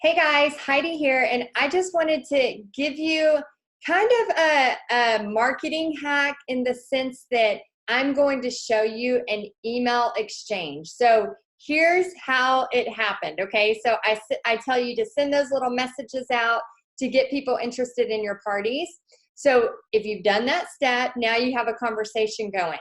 Hey guys, Heidi here, and I just wanted to give you kind of a marketing hack in the sense that I'm going to show you an email exchange. So here's how it happened, okay? So I tell you to send those little messages out to get people interested in your parties. So if you've done that step, now you have a conversation going.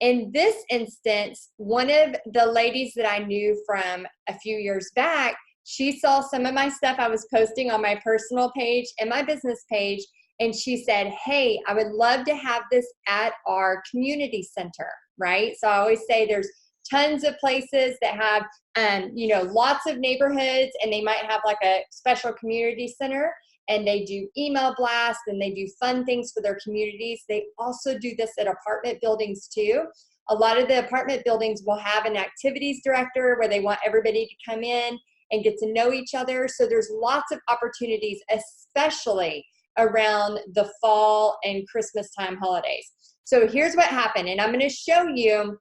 In this instance, one of the ladies that I knew from a few years back, she saw some of my stuff I was posting on my personal page and my business page, and she said, hey, I would love to have this at our community center, right? So I always say there's tons of places that have, lots of neighborhoods, and they might have like a special community center, and they do email blasts and they do fun things for their communities. They also do this at apartment buildings too. A lot of the apartment buildings will have an activities director where they want everybody to come in and get to know each other. So there's lots of opportunities, especially around the fall and Christmas time holidays. So here's what happened, and I'm going to show you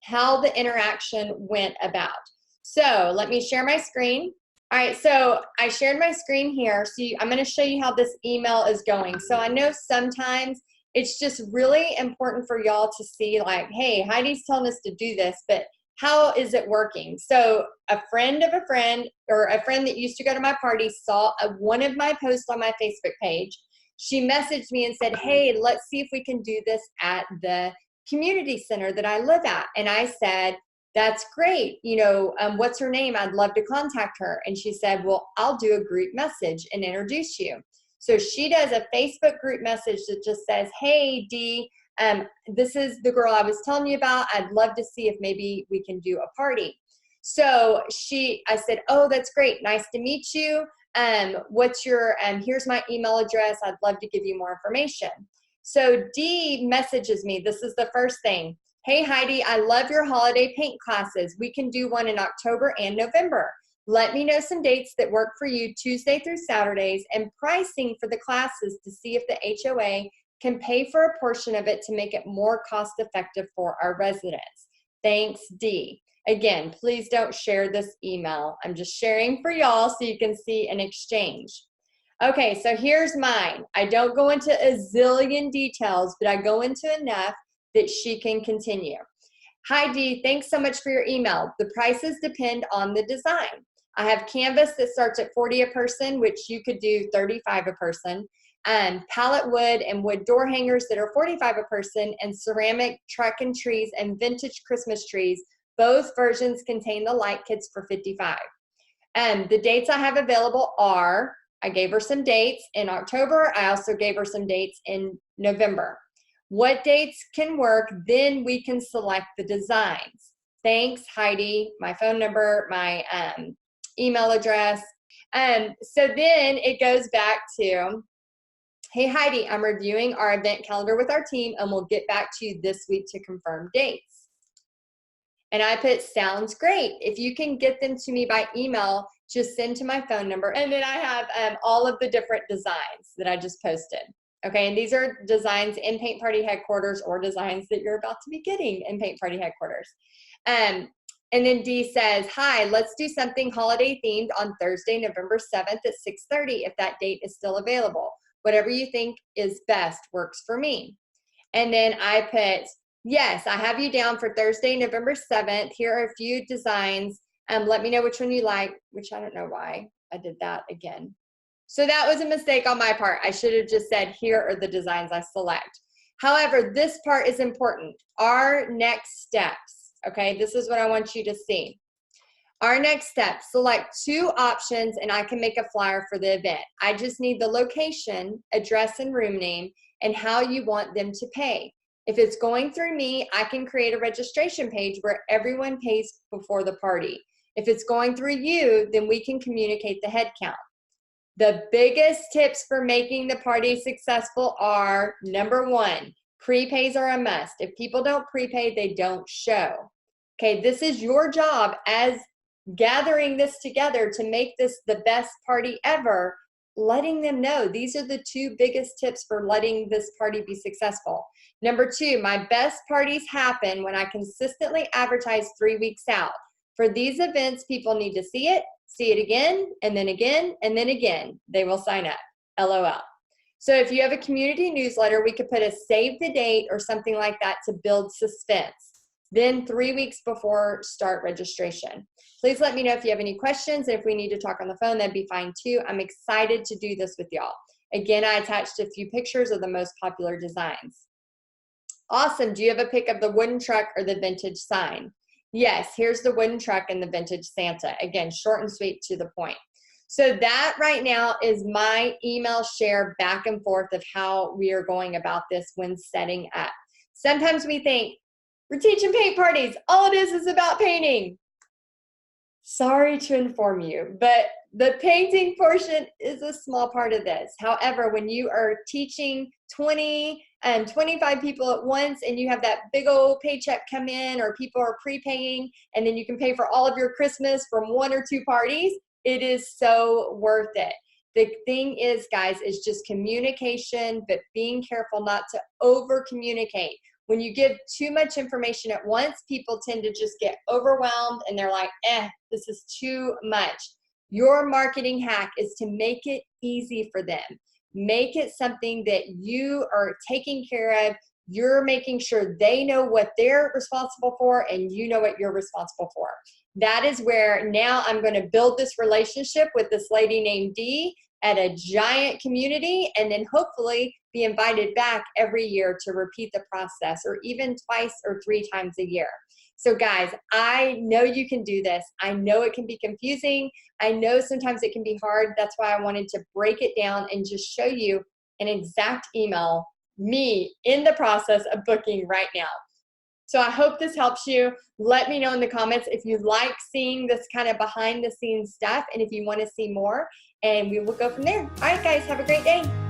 how the interaction went about. So let me share my screen. All right, so I shared my screen here. So I'm going to show you how this email is going. So I know sometimes it's just really important for y'all to see like, hey, Heidi's telling us to do this, but how is it working? So a friend of a friend, or a friend that used to go to my party, saw one of my posts on my Facebook page. She messaged me and said, hey, let's see if we can do this at the community center that I live at. And I said, that's great. What's her name? I'd love to contact her. And she said, well, I'll do a group message and introduce you. So she does a Facebook group message that just says, hey, Dee, this is the girl I was telling you about. I'd love to see if maybe we can do a party. So I said, oh, that's great. Nice to meet you. What's your, here's my email address. I'd love to give you more information. So Dee messages me. This is the first thing. Hey, Heidi, I love your holiday paint classes. We can do one in October and November. Let me know some dates that work for you Tuesday through Saturdays and pricing for the classes to see if the HOA can pay for a portion of it to make it more cost effective for our residents. Thanks, Dee. Again, please don't share this email. I'm just sharing for y'all so you can see an exchange. Okay, so here's mine. I don't go into a zillion details, but I go into enough that she can continue. Hi, Dee, thanks so much for your email. The prices depend on the design. I have canvas that starts at 40 a person, which you could do 35 a person. Pallet wood and wood door hangers that are 45 a person, and ceramic truck and trees and vintage Christmas trees. Both versions contain the light kits for 55. The dates I have available are, I gave her some dates in October. I also gave her some dates in November. What dates can work, then we can select the designs. Thanks, Heidi. My phone number, my email address. So then it goes back to, hey, Heidi, I'm reviewing our event calendar with our team, and we'll get back to you this week to confirm dates. And I put, sounds great. If you can get them to me by email, just send to my phone number. And then I have all of the different designs that I just posted. Okay, and these are designs in Paint Party Headquarters or designs that you're about to be getting in Paint Party Headquarters. And then Dee says, hi, let's do something holiday themed on Thursday, November 7th at 6:30 if that date is still available. Whatever you think is best works for me. And then I put, yes, I have you down for Thursday, November 7th. Here are a few designs. Let me know which one you like, which I don't know why I did that again. So that was a mistake on my part. I should have just said, here are the designs I select. However, this part is important. Our next steps, okay? This is what I want you to see. Our next step, select 2 options and I can make a flyer for the event. I just need the location, address and room name, and how you want them to pay. If it's going through me, I can create a registration page where everyone pays before the party. If it's going through you, then we can communicate the head count. The biggest tips for making the party successful are, number 1, prepays are a must. If people don't prepay, they don't show. Okay, this is your job as gathering this together to make this the best party ever, letting them know these are the 2 biggest tips for letting this party be successful. Number 2, my best parties happen when I consistently advertise 3 weeks out. For these events, people need to see it again, and then again, and then again. They will sign up. LOL. So if you have a community newsletter, we could put a save the date or something like that to build suspense. Then 3 weeks before start registration. Please let me know if you have any questions, and if we need to talk on the phone, that'd be fine too. I'm excited to do this with y'all. Again, I attached a few pictures of the most popular designs. Awesome. Do you have a pic of the wooden truck or the vintage sign? Yes, here's the wooden truck and the vintage Santa. Again, short and sweet, to the point. So that right now is my email share back and forth of how we are going about this when setting up. Sometimes we think, we're teaching paint parties. All it is about painting. Sorry to inform you, but the painting portion is a small part of this. However, when you are teaching 20 and 25 people at once, and you have that big old paycheck come in, or people are prepaying, and then you can pay for all of your Christmas from 1 or 2 parties, it is so worth it. The thing is, guys, is just communication, but being careful not to over communicate. When you give too much information at once, people tend to just get overwhelmed and they're like, this is too much. Your marketing hack is to make it easy for them. Make it something that you are taking care of. You're making sure they know what they're responsible for, and you know what you're responsible for. That is where now I'm going to build this relationship with this lady named Dee at a giant community, and then hopefully be invited back every year to repeat the process, or even twice or 3 times a year. So guys, I know you can do this. I know it can be confusing. I know sometimes it can be hard. That's why I wanted to break it down and just show you an exact email, me in the process of booking right now. So I hope this helps you. Let me know in the comments if you like seeing this kind of behind the scenes stuff, and if you want to see more, and we will go from there. All right, guys, have a great day.